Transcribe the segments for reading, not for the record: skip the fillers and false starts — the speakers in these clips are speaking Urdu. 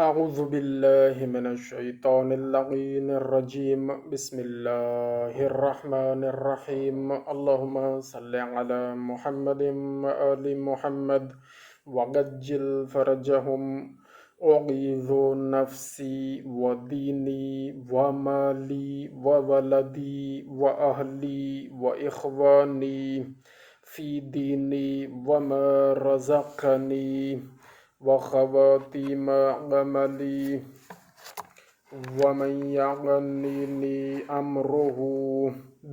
أعوذ بالله من الشيطان اللعين الرجيم بسم الله الرحمن الرحيم اللهم صل على محمد وآل محمد وعجل فرجهم أعيذ نفسي وديني ومالي وولدي وأهلي وإخواني في ديني وما رزقني وخواتيم عملي ومن يعنيني أمره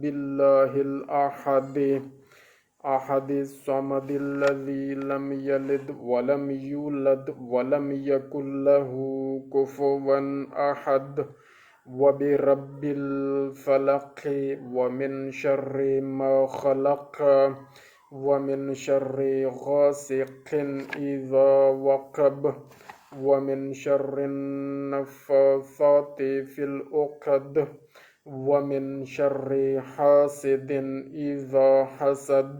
بالله أحد الصمد الذي لم يلد ولم يولد ولم يكن له كفوا أحد وبرب الفلق ومن شر ما خلق ومن شر غاسق إذا وقب ومن شر النفاثات في العقد ومن شر حاسد إذا حسد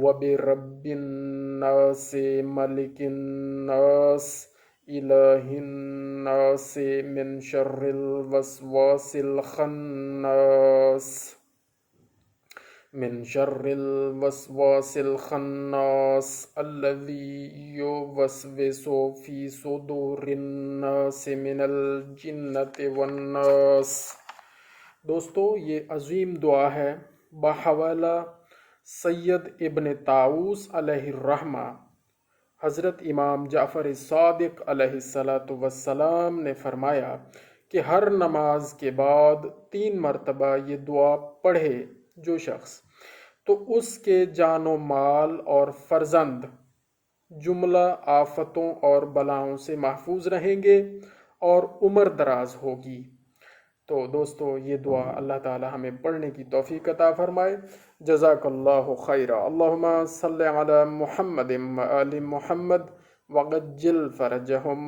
وبرب الناس ملك الناس إله الناس من شر الوسواس الخناس الذي يوسوس في صدور الناس من الجنة والناس۔ دوستو، یہ عظیم دعا ہے بحوالہ سید ابن طاؤس علیہ الرحمہ۔ حضرت امام جعفر صادق علیہ السلام نے فرمایا کہ ہر نماز کے بعد 3 مرتبہ یہ دعا پڑھے جو شخص، تو اس کے جان و مال اور فرزند جملہ آفتوں اور بلاؤں سے محفوظ رہیں گے اور عمر دراز ہوگی۔ تو دوستو، یہ دعا اللہ تعالی ہمیں پڑھنے کی توفیق عطا فرمائے۔ جزاک اللہ خیرا۔ اللہم صلی علی محمد و آل محمد وعجل فرجہم۔